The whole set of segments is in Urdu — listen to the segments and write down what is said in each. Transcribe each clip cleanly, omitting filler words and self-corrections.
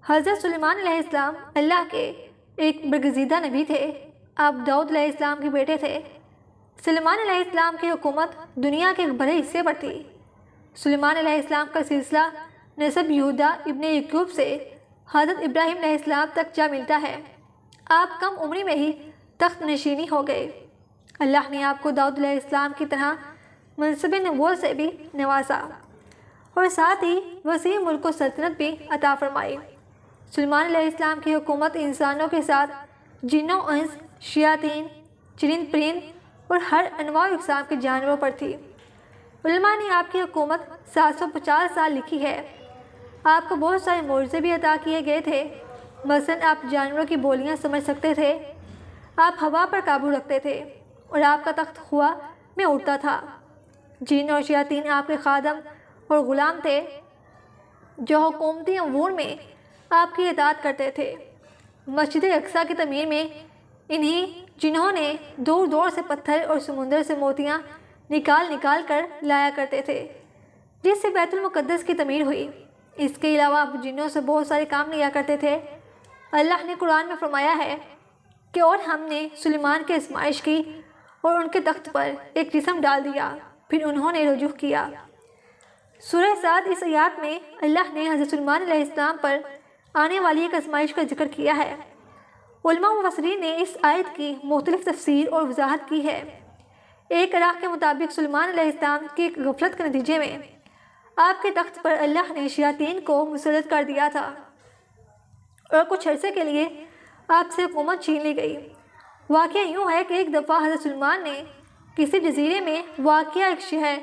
حضرت سلیمان علیہ السلام اللہ کے ایک برگزیدہ نبی تھے۔ آپ داؤد علیہ السلام کے بیٹے تھے۔ سلیمان علیہ السلام کی حکومت دنیا کے ایک بڑے حصے پر تھی۔ سلیمان علیہ السلام کا سلسلہ نسب یہودا ابن یعقوب سے حضرت ابراہیم علیہ السلام تک جا ملتا ہے۔ آپ کم عمری میں ہی تخت نشینی ہو گئے۔ اللہ نے آپ کو داؤد علیہ السلام کی طرح منصب نبوت سے بھی نوازا اور ساتھ ہی وسیع ملک و سلطنت بھی عطا فرمائی۔ سلیمان علیہ السلام کی حکومت انسانوں کے ساتھ جنوں انس، شیاطین، چرند پرند اور ہر انواع و اقسام کے جانوروں پر تھی۔ علماء نے آپ کی حکومت 750 سال لکھی ہے۔ آپ کو بہت سارے معجزے بھی عطا کیے گئے تھے۔ مثلاً آپ جانوروں کی بولیاں سمجھ سکتے تھے، آپ ہوا پر قابو رکھتے تھے اور آپ کا تخت ہوا میں اڑتا تھا۔ جن اور شیاطین آپ کے خادم اور غلام تھے جو حکومتی امور میں آپ کی اطاعت کرتے تھے۔ مسجد اقصیٰ کی تعمیر میں انہی جنہوں نے دور دور سے پتھر اور سمندر سے موتیاں نکال کر لایا کرتے تھے، جس سے بیت المقدس کی تعمیر ہوئی۔ اس کے علاوہ آپ جنوں سے بہت سارے کام لیا کرتے تھے۔ اللہ نے قرآن میں فرمایا ہے کہ اور ہم نے سلیمان کی آزمائش کی اور ان کے تخت پر ایک جسم ڈال دیا، پھر انہوں نے رجوع کیا۔ سورہ صاد اس آیات میں اللہ نے حضرت سلیمان علیہ السلام پر آنے والی ایک آزمائش کا ذکر کیا ہے۔ علماء و مفسرین نے اس آیت کی مختلف تفسیر اور وضاحت کی ہے۔ ایک راہ کے مطابق سلیمان علیہ السلام کی غفلت کے نتیجے میں آپ کے تخت پر اللہ نے شیاطین کو مسلط کر دیا تھا اور کچھ عرصے کے لیے آپ سے حکومت چھین لی گئی۔ واقعہ یوں ہے کہ ایک دفعہ حضرت سلیمان نے کسی جزیرے میں واقع ایک شہر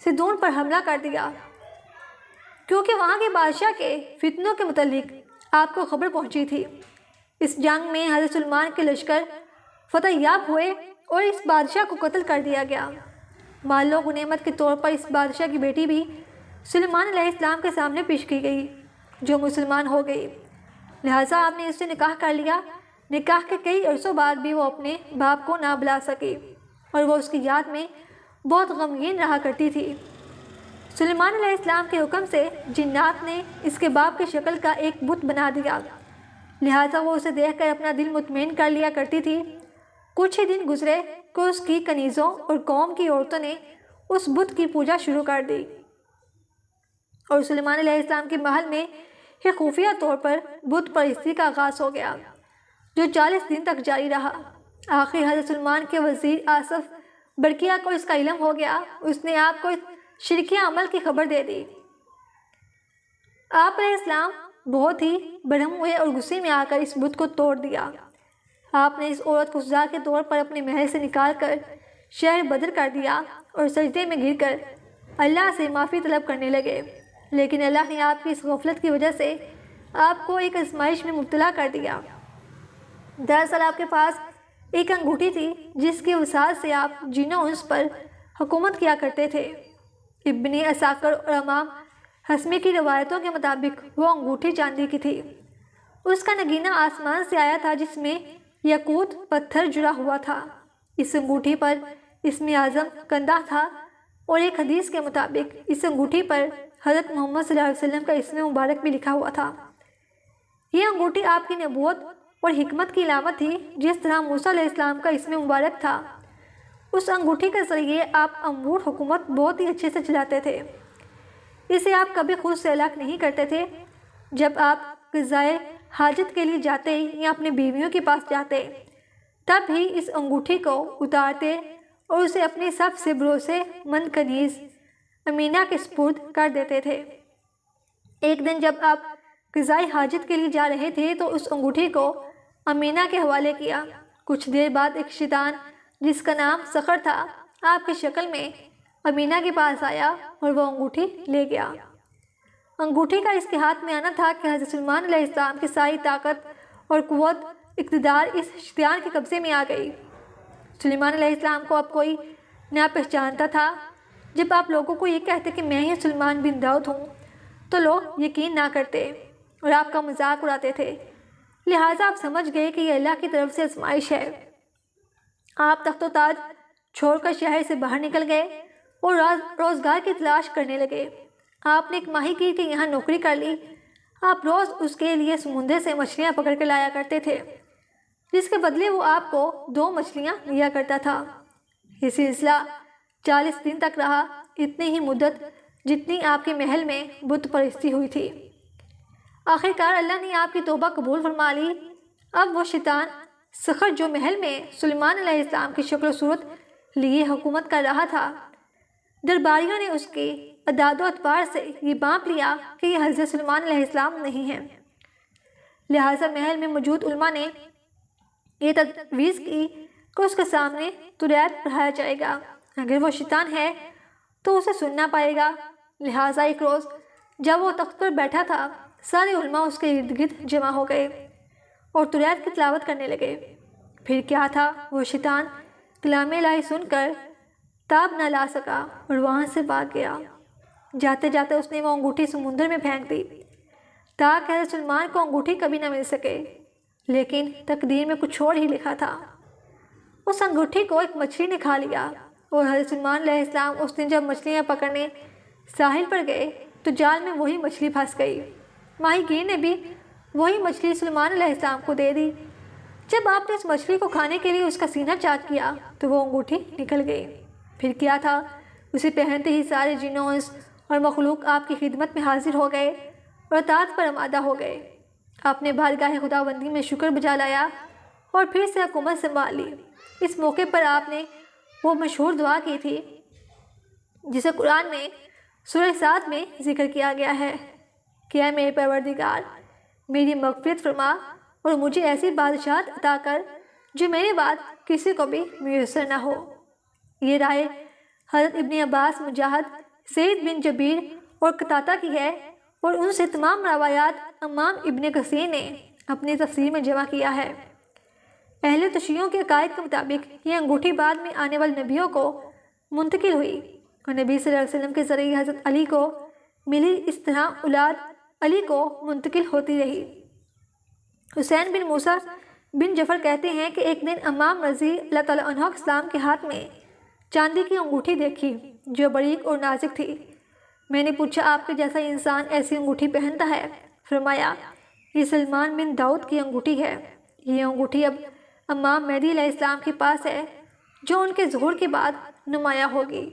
سدون پر حملہ کر دیا، کیونکہ وہاں کے بادشاہ کے فتنوں کے متعلق آپ کو خبر پہنچی تھی۔ اس جنگ میں حضرت سلیمان کے لشکر فتح یاب ہوئے اور اس بادشاہ کو قتل کر دیا گیا۔ مال و غنیمت کے طور پر اس بادشاہ کی بیٹی بھی سلیمان علیہ السلام کے سامنے پیش کی گئی، جو مسلمان ہو گئی۔ لہٰذا آپ نے اس سے نکاح کر لیا۔ نکاح کے کئی عرصوں بعد بھی وہ اپنے باپ کو نہ بلا سکی اور وہ اس کی یاد میں بہت غمگین رہا کرتی تھی۔ سلیمان علیہ السلام کے حکم سے جنات نے اس کے باپ کی شکل کا ایک بت بنا دیا، لہٰذا وہ اسے دیکھ کر اپنا دل مطمئن کر لیا کرتی تھی۔ کچھ ہی دن گزرے کہ اس کی کنیزوں اور قوم کی عورتوں نے اس بت کی پوجا شروع کر دی اور سلیمان علیہ السلام کے محل میں ایک خفیہ طور پر بت پرستی کا آغاز ہو گیا، جو 40 دن تک جاری رہا۔ آخر حضرت سلیمان کے وزیر آصف برقیہ کو اس کا علم ہو گیا۔ اس نے آپ کو شرکی عمل کی خبر دے دی۔ آپ علیہ السلام بہت ہی برہم ہوئے اور غصے میں آ کر اس بت کو توڑ دیا۔ آپ نے اس عورت کو سزا کے طور پر اپنے محل سے نکال کر شہر بدر کر دیا اور سجدے میں گر کر اللہ سے معافی طلب کرنے لگے، لیکن اللہ نے آپ کی اس غفلت کی وجہ سے آپ کو ایک آزمائش میں مبتلا کر دیا۔ دراصل آپ کے پاس ایک انگوٹھی تھی جس کی وسعت سے آپ جنوں انس پر حکومت کیا کرتے تھے۔ ابن اساکر اور امام حسمی کی روایتوں کے مطابق وہ انگوٹھی چاندی کی تھی۔ اس کا نگینہ آسمان سے آیا تھا جس میں یاقوت پتھر جڑا ہوا تھا۔ اس انگوٹھی پر اسم اعظم کندہ تھا اور ایک حدیث کے مطابق اس انگوٹھی پر حضرت محمد صلی اللہ علیہ وسلم کا اسم مبارک بھی لکھا ہوا تھا۔ یہ انگوٹھی آپ کی نبوت اور حکمت کی علامت تھی، جس طرح موسیٰ علیہ السلام کا اسم مبارک تھا۔ اس انگوٹھی کے ذریعے آپ امور حکومت بہت ہی اچھے سے چلاتے تھے۔ اسے آپ کبھی خود سے الگ نہیں کرتے تھے۔ جب آپ قضائے حاجت کے لیے جاتے یا اپنی بیویوں کے پاس جاتے، تب ہی اس انگوٹھی کو اتارتے اور اسے اپنی سب سے بھروسے مند کنیز امینہ کے سپرد کر دیتے تھے۔ ایک دن جب آپ قضائے حاجت کے لیے جا رہے تھے تو اس انگوٹھی کو امینہ کے حوالے کیا۔ کچھ دیر بعد ایک شیطان جس کا نام سخر تھا آپ کی شکل میں امینہ کے پاس آیا اور وہ انگوٹھی لے گیا۔ انگوٹھی کا اس کے ہاتھ میں آنا تھا کہ حضرت سلیمان علیہ السلام کی ساری طاقت اور قوت اقتدار اس شیطان کے قبضے میں آ گئی۔ سلیمان علیہ السلام کو اب کوئی نہ پہچانتا تھا۔ جب آپ لوگوں کو یہ کہتے کہ میں ہی سلیمان بن داؤد ہوں تو لوگ یقین نہ کرتے اور آپ کا مذاق اڑاتے تھے، لہٰذا آپ سمجھ گئے کہ یہ اللہ کی طرف سے آزمائش ہے۔ آپ تخت و تاج چھوڑ کر شہر سے باہر نکل گئے اور روزگار کی تلاش کرنے لگے۔ آپ نے ایک ماہی گیر کے یہاں نوکری کر لی۔ آپ روز اس کے لیے سمندر سے مچھلیاں پکڑ کے لایا کرتے تھے، جس کے بدلے وہ آپ کو 2 مچھلیاں دیا کرتا تھا۔ یہ سلسلہ 40 دن تک رہا، اتنی ہی مدت جتنی آپ کے محل میں بت پرستی ہوئی تھی۔ آخرکار اللہ نے آپ کی توبہ قبول فرما لی۔ اب وہ شیطان سخر جو محل میں سلیمان علیہ السلام کی شکل و صورت لیے حکومت کر رہا تھا، درباریوں نے اس کی اعداد و اطوار سے یہ بانپ لیا کہ یہ حضرت سلیمان علیہ السلام نہیں ہیں۔ لہٰذا محل میں موجود علماء نے یہ تجویز کی کہ اس کے سامنے توریت پڑھایا جائے گا۔ اگر وہ شیطان ہے تو اسے سننا پائے گا۔ لہٰذا ایک روز جب وہ تخت پر بیٹھا تھا، سارے علماء اس کے ارد گرد جمع ہو گئے اور توریت کی تلاوت کرنے لگے۔ پھر کیا تھا، وہ شیطان کلام الہی سن کر تاب نہ لا سکا اور وہاں سے بھاگ گیا۔ جاتے جاتے اس نے وہ انگوٹھی سمندر میں پھینک دی تاکہ حضرت سلیمان کو انگوٹھی کبھی نہ مل سکے، لیکن تقدیر میں کچھ اور ہی لکھا تھا۔ اس انگوٹھی کو ایک مچھلی نے کھا لیا اور حضرت سلیمان علیہ السلام اس دن جب مچھلیاں پکڑنے ساحل پر گئے تو جال میں وہی مچھلی پھنس گئی۔ ماہی گیر نے بھی وہی مچھلی سلیمان علیہ السلام کو دے دی۔ جب آپ نے اس مچھلی کو کھانے کے لیے اس کا سینہ چاک کیا تو وہ انگوٹھی نکل گئی۔ پھر کیا تھا، اسے پہنتے ہی سارے جن و انس اور مخلوق آپ کی خدمت میں حاضر ہو گئے اور اطاعت پر آمادہ ہو گئے۔ آپ نے بارگاہ خداوندی میں شکر بجا لایا اور پھر سے حکومت سنبھال لی۔ اس موقع پر آپ نے وہ مشہور دعا کی تھی جسے قرآن میں سورہ صاد میں ذکر کیا گیا ہے کہ اے میرے پروردگار، میری مغفرت فرما اور مجھے ایسی بادشاہت عطا کر جو میرے بعد کسی کو بھی میسر نہ ہو۔ یہ رائے حضرت ابن عباس، مجاہد، سعید بن جبیر اور قتادہ کی ہے اور ان سے تمام روایات امام ابن کثیر نے اپنی تفسیر میں جمع کیا ہے۔ اہل تشیعوں کے عقائد کے مطابق یہ انگوٹھی بعد میں آنے والے نبیوں کو منتقل ہوئی اور نبی صلی اللہ علیہ وسلم کے ذریعے حضرت علی کو ملی، اس طرح اولاد علی کو منتقل ہوتی رہی۔ حسین بن موسیٰ بن جعفر کہتے ہیں کہ ایک دن امام رضی اللہ تعالیٰ عنہ کے اسلام کے ہاتھ میں چاندی کی انگوٹھی دیکھی جو باریک اور نازک تھی۔ میں نے پوچھا، آپ کے جیسا انسان ایسی انگوٹھی پہنتا ہے؟ فرمایا، یہ سلیمان بن داؤد کی انگوٹھی ہے۔ یہ انگوٹھی اب امام مہدی علیہ السلام کے پاس ہے جو ان کے ظہور کے بعد نمایاں ہوگی۔